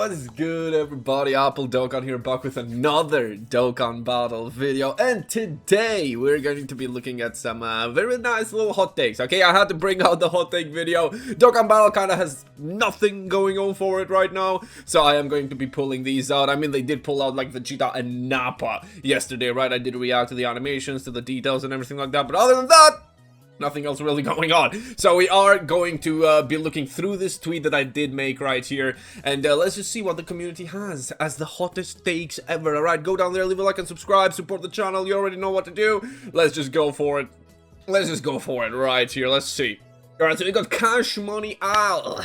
What is good, everybody? Apple Dokkan here, back with another Dokkan battle video, and today we're going to be looking at some very nice little hot takes. Okay, I had to bring out the hot take video. Dokkan battle kind of has nothing going on for it right now, so I am going to be pulling these out. I mean, they did pull out like Vegeta and Nappa yesterday, right? I did react to the animations, to the details and everything like that, but other than that, nothing else really going on. So we are going to be looking through this tweet that I did make right here, and let's just see what the community has as the hottest takes ever. Alright, go down there, leave a like and subscribe, support the channel. You already know what to do. Let's just go for it. Let's just go for it right here. Let's see. Alright, so we got Cash Money Al,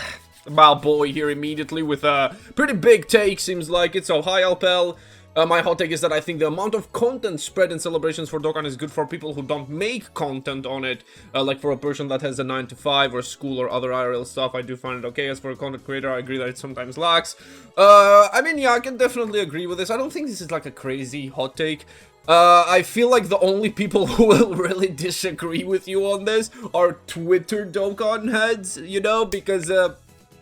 my boy here immediately with a pretty big take, seems like it. So hi Alpel. My hot take is that I think the amount of content spread in celebrations for Dokkan is good for people who don't make content on it. Like for a person that has a 9 to 5 or school or other IRL stuff, I do find it okay. As for a content creator, I agree that it sometimes lacks. I mean, yeah, I can definitely agree with this. I don't think this is like a crazy hot take. I feel like the only people who will really disagree with you on this are Twitter Dokkan heads, you know, because,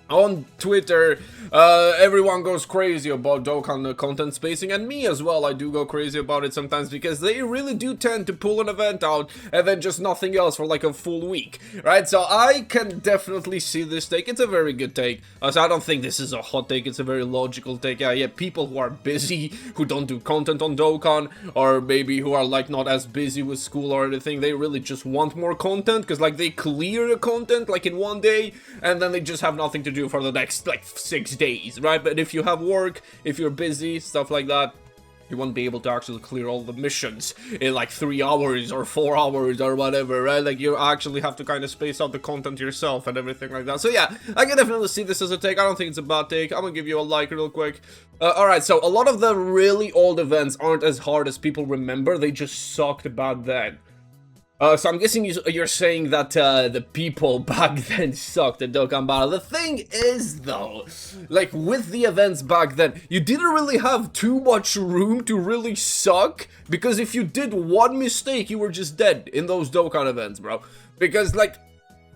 on Twitter, everyone goes crazy about Dokkan content spacing, and me as well. I do go crazy about it sometimes because they really do tend to pull an event out and then just nothing else for like a full week, right? So I can definitely see this take. It's a very good take. So I don't think this is a hot take. It's a very logical take. Yeah, people who are busy, who don't do content on Dokkan, or maybe who are like not as busy with school or anything, they really just want more content because like they clear the content like in one day and then they just have nothing to do for the next like 6 days, right? But if you have work, if you're busy, stuff like that, you won't be able to actually clear all the missions in like 3 hours or 4 hours or whatever, right? Like you actually have to kind of space out the content yourself and everything like that. So yeah, I can definitely see this as a take. I don't think it's a bad take. I'm gonna give you a like real quick. Alright, so a lot of the really old events aren't as hard as people remember. They just sucked back then. So I'm guessing you're saying that the people back then sucked at Dokkan Battle. The thing is, though, like with the events back then, you didn't really have too much room to really suck, because if you did one mistake, you were just dead in those Dokkan events, bro. Because, like,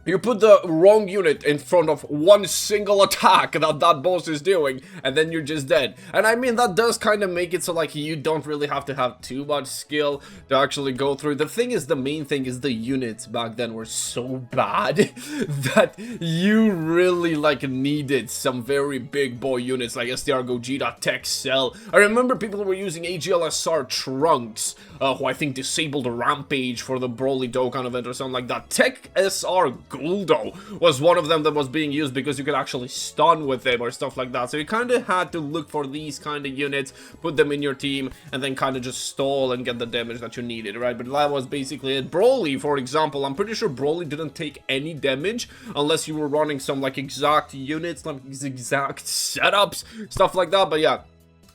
you put the wrong unit in front of one single attack that boss is doing, and then you're just dead. And I mean, that does kind of make it so, like, you don't really have to have too much skill to actually go through. The thing is, the main thing is the units back then were so bad that you really, like, needed some very big boy units, like STR Gogeta, Tech Cell. I remember people were using AGLSR Trunks, who I think disabled Rampage for the Broly Dokkan event or something like that. Tech SR Guldo was one of them that was being used because you could actually stun with them or stuff like that. So you kind of had to look for these kind of units, put them in your team, and then kind of just stall and get the damage that you needed, right? But that was basically it. Broly, for example, I'm pretty sure Broly didn't take any damage unless you were running some like exact units, like exact setups, stuff like that. But yeah,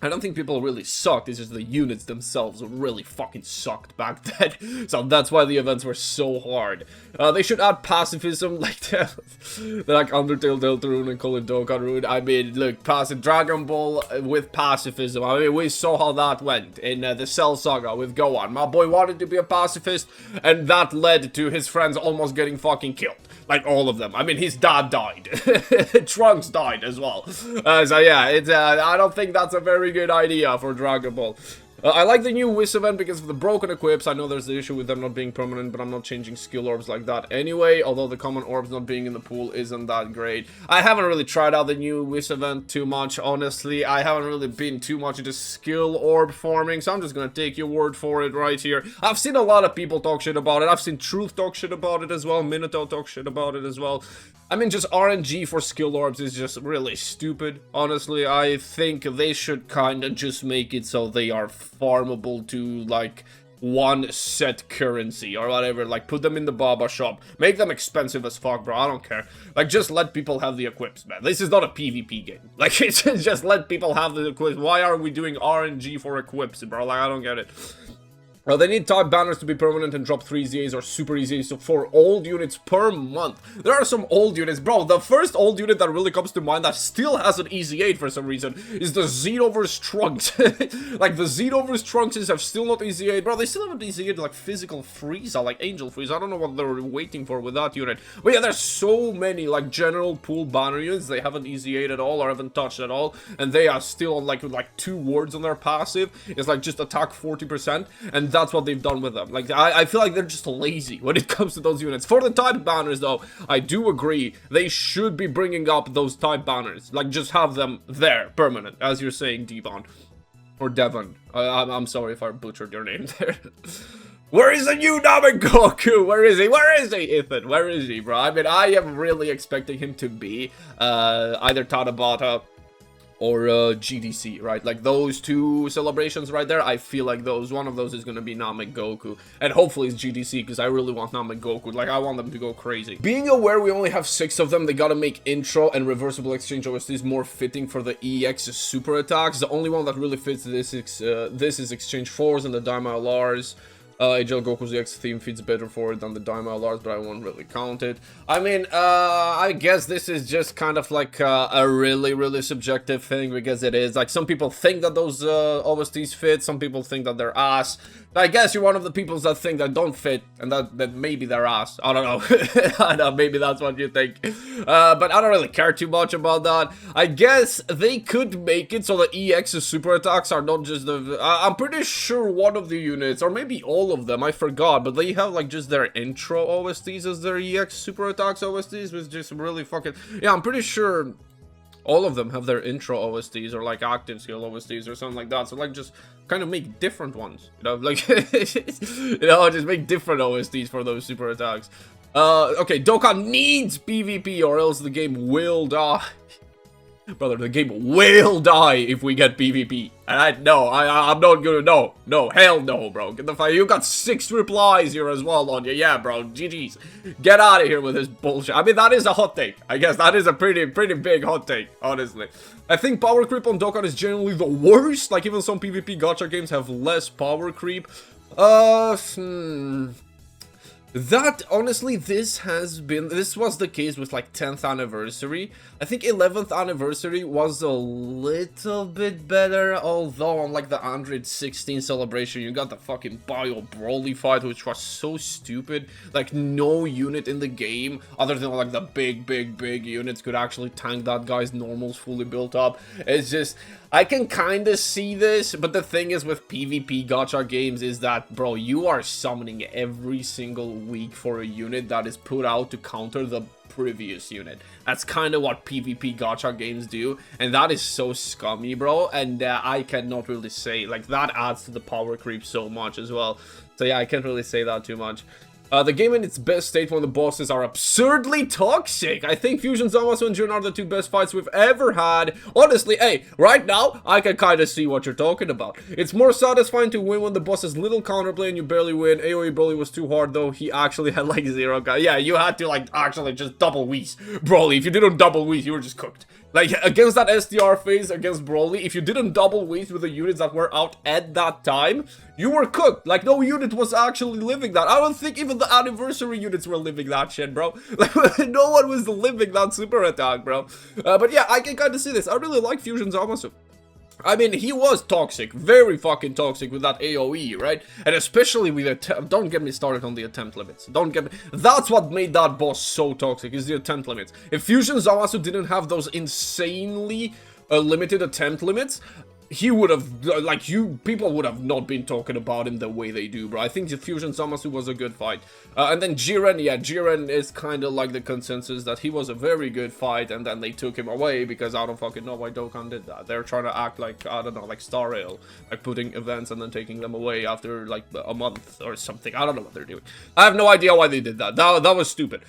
I don't think people really sucked. It's just the units themselves really fucking sucked back then. So that's why the events were so hard. They should add pacifism like that. Like Undertale Deltarune and call it Dokkan Rune. I mean, look, Dragon Ball with pacifism. I mean, we saw how that went in the Cell Saga with Gohan. My boy wanted to be a pacifist, and that led to his friends almost getting fucking killed. Like all of them. I mean, his dad died. Trunks died as well. So yeah, it's I don't think that's a very good idea for Dragon Ball. I like the new Whis event because of the broken equips. I know there's the issue with them not being permanent, but I'm not changing skill orbs like that anyway, although the common orbs not being in the pool isn't that great. I haven't really tried out the new Whis event too much, honestly. I haven't really been too much into skill orb farming, so I'm just gonna take your word for it right here. I've seen a lot of people talk shit about it. I've seen Truth talk shit about it as well. Minato talk shit about it as well. I mean, just RNG for skill orbs is just really stupid, honestly. I think they should kind of just make it so they are farmable to, like, one set currency or whatever. Like, put them in the Baba shop. Make them expensive as fuck, bro. I don't care. Like, just let people have the equips, man. This is not a PvP game. Like, it's just let people have the equips. Why are we doing RNG for equips, bro? Like, I don't get it. They need type banners to be permanent and drop 3 EZAs or super EZAs for old units per month. There are some old units, bro. The first old unit that really comes to mind that still has an EZ8 for some reason is the Xenoverse Trunks. Like, the Xenoverse Trunks have still not EZ8. Bro, they still haven't EZ8 like physical Frieza, like Angel Frieza. I don't know what they're waiting for with that unit. But yeah, there's so many like general pool banner units they haven't EZ8 at all or haven't touched at all. And they are still on like 2 words on their passive. It's like just attack 40%. And that's what they've done with them. Like, I feel like they're just lazy when it comes to those units. For the type banners, though, I do agree. They should be bringing up those type banners. Like, just have them there, permanent, as you're saying, Devon. Or Devon. I'm sorry if I butchered your name there. Where is the new Goku? Where is he? Where is he, Ethan? Where is he, bro? I mean, I am really expecting him to be either Tanabata or GDC, right? Like, those 2 celebrations right there, I feel like one of those is gonna be Goku. And hopefully it's GDC, because I really want Goku. Like, I want them to go crazy. Being aware we only have 6 of them, they gotta make intro and reversible exchange OSTs more fitting for the EX super attacks. The only one that really fits this is exchange 4s and the Daima LRs. HL Goku's EX theme fits better for it than the Daima LRs, but I won't really count it. I mean, I guess this is just kind of like a really subjective thing, because it is. Like, some people think that those OSTs fit, some people think that they're ass. I guess you're one of the people that think that don't fit, and that maybe they're ass. I don't know. I know, maybe that's what you think. But I don't really care too much about that. I guess they could make it so the EX's super attacks are not just the... I'm pretty sure one of the units, or maybe all of them, I forgot, but they have like just their intro OSTs as their EX super attacks OSTs, which just really fucking... Yeah, I'm pretty sure... all of them have their intro OSTs or like active skill OSTs or something like that. So like, just kind of make different ones, you know, like, you know, just make different OSTs for those super attacks. Okay, Dokkan needs PvP or else the game will die. Brother, the game will die if we get PvP. And I'm not gonna, no, hell no, bro. Get the fuck, you got 6 replies here as well on you. Yeah, bro, GG's. Get out of here with this bullshit. I mean, that is a hot take. I guess that is a pretty big hot take, honestly. I think power creep on Dokkan is generally the worst. Like, even some PvP gacha games have less power creep. That, honestly, this was the case with, like, 10th anniversary. I think 11th anniversary was a little bit better, although on, like, the Android 16 celebration, you got the fucking Bio Broly fight, which was so stupid. Like, no unit in the game, other than, like, the big units could actually tank that guy's normals fully built up. It's just... I can kind of see this, but the thing is with PvP gacha games is that, bro, you are summoning every single week for a unit that is put out to counter the previous unit. That's kind of what PvP gacha games do, and that is so scummy, bro, and I cannot really say, like, that adds to the power creep so much as well. So yeah, I can't really say that too much. The game in its best state when the bosses are absurdly toxic. I think Fusion Zamasu and Jun are the 2 best fights we've ever had. Honestly, hey, right now, I can kind of see what you're talking about. It's more satisfying to win when the boss has little counterplay and you barely win. AoE Broly was too hard, though. He actually had, like, 0 guys. Yeah, you had to, like, actually just double Whis. Broly, if you didn't double Whis, you were just cooked. Like, against that STR phase, against Broly, if you didn't double Whis with the units that were out at that time, you were cooked. Like, no unit was actually living that. I don't think even the anniversary units were living that shit, bro. Like, no one was living that super attack, bro. But yeah, I can kind of see this. I really like Fusion Zamasu. I mean, he was toxic, very fucking toxic with that AoE, right? And especially with don't get me started on the attempt limits. That's what made that boss so toxic, is the attempt limits. If Fusion Zamasu didn't have those insanely limited attempt limits, he would have, like, people would have not been talking about him the way they do, bro. I think the Fusion Zamasu was a good fight. And then Jiren, yeah, Jiren is kind of like the consensus that he was a very good fight, and then they took him away because I don't fucking know why Dokkan did that. They're trying to act like, I don't know, like Star Rail, like putting events and then taking them away after, like, a month or something. I don't know what they're doing. I have no idea why they did that. That was stupid.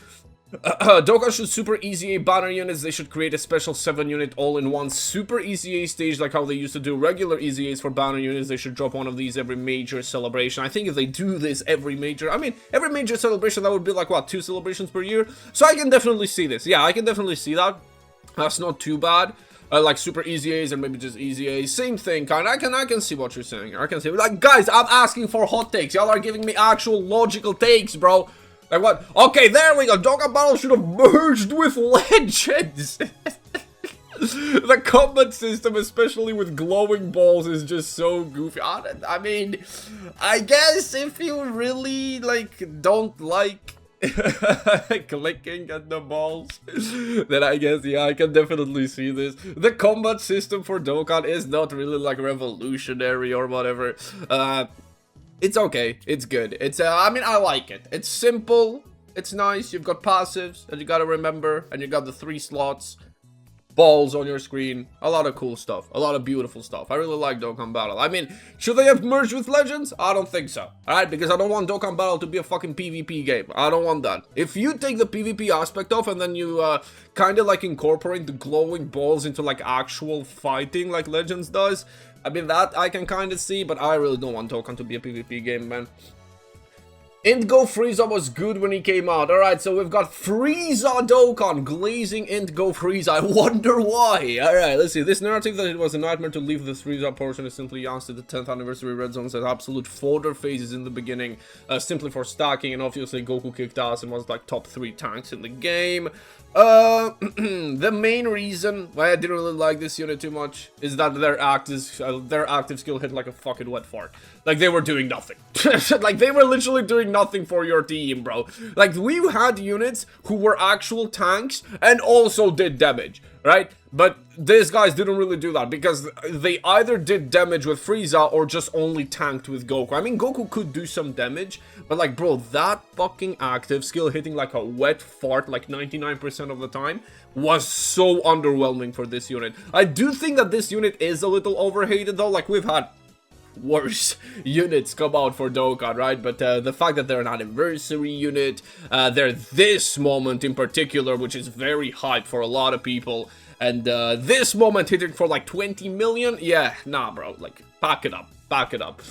Dokkan should super EZA banner units. They should create a special 7-unit all-in-one super EZA stage like how they used to do regular EZAs for banner units. They should drop one of these every major celebration. I think if they do this every major celebration, that would be like, what, 2 celebrations per year? So I can definitely see this. Yeah, I can definitely see that. That's not too bad. like super easy A's and maybe just easy A's. Same thing, kind of. I can see what you're saying. I can see, like, guys, I'm asking for hot takes. Y'all are giving me actual logical takes, bro. Like what? Okay, there we go. Dokkan Battle should have merged with Legends. The combat system, especially with glowing balls, is just so goofy. I mean, I guess if you really, like, don't like clicking at the balls, then I guess, yeah, I can definitely see this. The combat system for Dokkan is not really, like, revolutionary or whatever. It's okay. It's good. It's, I mean, I like it. It's simple. It's nice. You've got passives that you gotta remember, and you got the 3 slots. Balls on your screen, a lot of cool stuff, a lot of beautiful stuff. I really like Dokkan Battle. I mean, should they have merged with Legends? I don't think so, alright? Because I don't want Dokkan Battle to be a fucking PvP game. I don't want that. If you take the PvP aspect off and then you kind of like incorporate the glowing balls into like actual fighting like Legends does, I mean, that I can kind of see, but I really don't want Dokkan to be a PvP game, man. Go Frieza was good when he came out. Alright, so we've got Frieza Dokkan glazing Go Frieza. I wonder why. Alright, let's see. This narrative that it was a nightmare to leave the Frieza portion is simply answered. The 10th anniversary red zones had absolute fodder phases in the beginning, simply for stacking, and obviously Goku kicked ass and was like top 3 tanks in the game. The main reason why I didn't really like this unit too much is that their active skill hit like a fucking wet fart. Like, they were doing nothing. Like, they were literally doing nothing for your team, bro. Like, we had units who were actual tanks and also did damage, right? But these guys didn't really do that because they either did damage with Frieza or just only tanked with Goku. I mean, Goku could do some damage, but like, bro, that fucking active skill hitting like a wet fart like 99% of the time was so underwhelming for this unit. I do think that this unit is a little overhated though. Like, we've had worse units come out for Dokkan, right? But the fact that they're an anniversary unit, they're this moment in particular, which is very hype for a lot of people, and this moment hitting for like 20 million, yeah, nah, bro, like, back it up, back it up.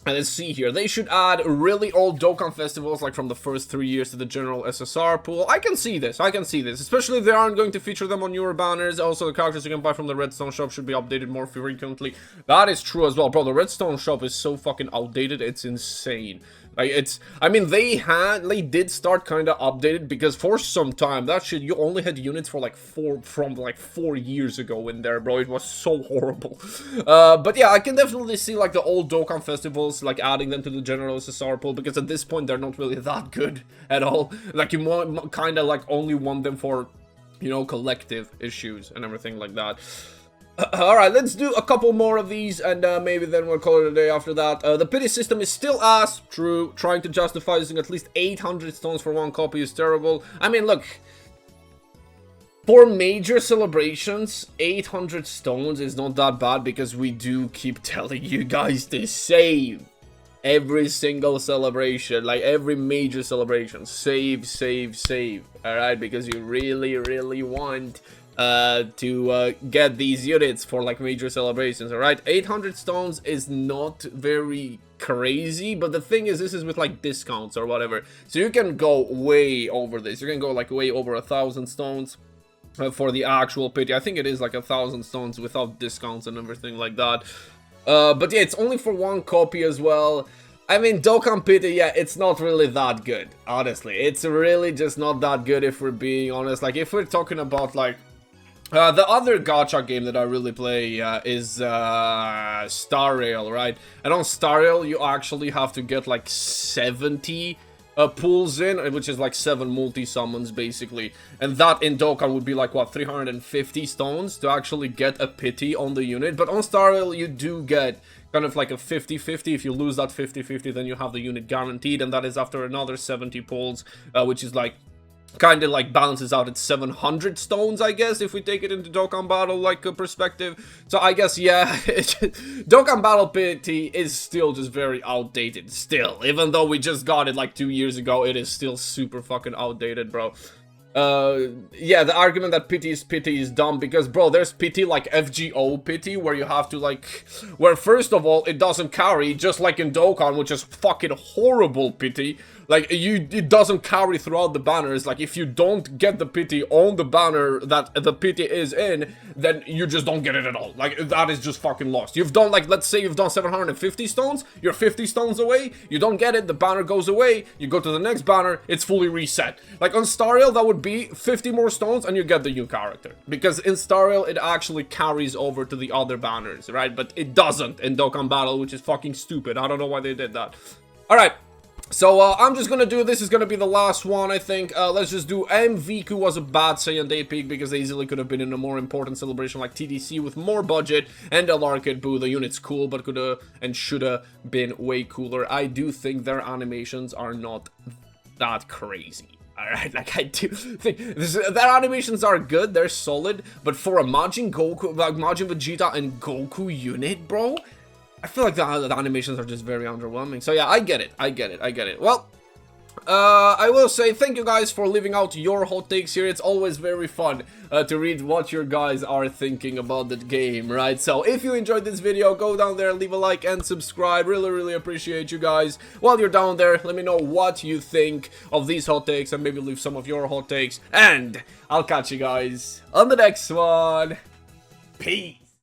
And let's see here, they should add really old Dokkan festivals, like from the first 3 years, to the general SSR pool. I can see this, especially if they aren't going to feature them on newer banners. Also, the characters you can buy from the Redstone shop should be updated more frequently. That is true as well, bro. The Redstone shop is so fucking outdated, it's insane. Like, I mean, they did start kind of updated, because for some time, that shit, you only had units for like 4 years ago in there, bro. It was so horrible. But yeah, I can definitely see like the old Dokkan festivals, like adding them to the general SSR pool, because at this point, they're not really that good at all. Like, you kind of like only want them for, you know, collective issues and everything like that. Alright, let's do a couple more of these, and maybe then we'll call it a day after that. The pity system is still ass. True. Trying to justify using at least 800 stones for 1 copy is terrible. I mean, look, for major celebrations, 800 stones is not that bad, because we do keep telling you guys to save every single celebration, like every major celebration. Save, save, save. Alright, because you really, really want to get these units for like major celebrations. All right, 800 stones is not very crazy, but the thing is, this is with like discounts or whatever, so you can go way over this. You can go like way over 1,000 stones for the actual pity. I think it is like 1,000 stones without discounts and everything like that. But yeah, it's only for 1 copy as well. I mean, Dokkan Pity, yeah, it's not really that good, honestly. It's really just not that good, if we're being honest. Like, if we're talking about like the other gacha game that I really play is Star Rail, right? And on Star Rail, you actually have to get like 70 pulls in, which is like 7 multi-summons basically. And that in Dokkan would be like, what, 350 stones to actually get a pity on the unit. But on Star Rail, you do get kind of like a 50-50. If you lose that 50-50, then you have the unit guaranteed, and that is after another 70 pulls, which is like kind of like balances out at 700 stones, I guess, if we take it into Dokkan Battle like a perspective. So I guess, yeah, Dokkan Battle Pity is still just very outdated still. Even though we just got it like 2 years ago, it is still super fucking outdated, bro. Yeah, the argument that pity is dumb, because, bro, there's pity like FGO pity, where you have to like, where first of all, it doesn't carry, just like in Dokkan, which is fucking horrible pity. Like, it doesn't carry throughout the banners. Like, if you don't get the pity on the banner that the pity is in, then you just don't get it at all. Like, that is just fucking lost. You've done, like, let's say you've done 750 stones, you're 50 stones away, you don't get it, the banner goes away, you go to the next banner, it's fully reset. Like, on Stariel, that would be 50 more stones and you get the new character. Because in Stariel, it actually carries over to the other banners, right? But it doesn't in Dokkan Battle, which is fucking stupid. I don't know why they did that. Alright. So, I'm just gonna do, this is gonna be the last one, I think. Let's just do Mviku was a bad Saiyan Day pick because they easily could have been in a more important celebration like TDC with more budget, and El Arcade Boo, the unit's cool, but coulda and shoulda been way cooler. I do think their animations are not that crazy. Alright, like, I do think their animations are good, they're solid, but for a Majin Goku, like Majin Vegeta and Goku unit, bro, I feel like the animations are just very underwhelming. So yeah, I get it. Well, I will say thank you guys for leaving out your hot takes here. It's always very fun to read what your guys are thinking about the game, right? So if you enjoyed this video, go down there, leave a like and subscribe. Really appreciate you guys. While you're down there, let me know what you think of these hot takes and maybe leave some of your hot takes. And I'll catch you guys on the next one. Peace.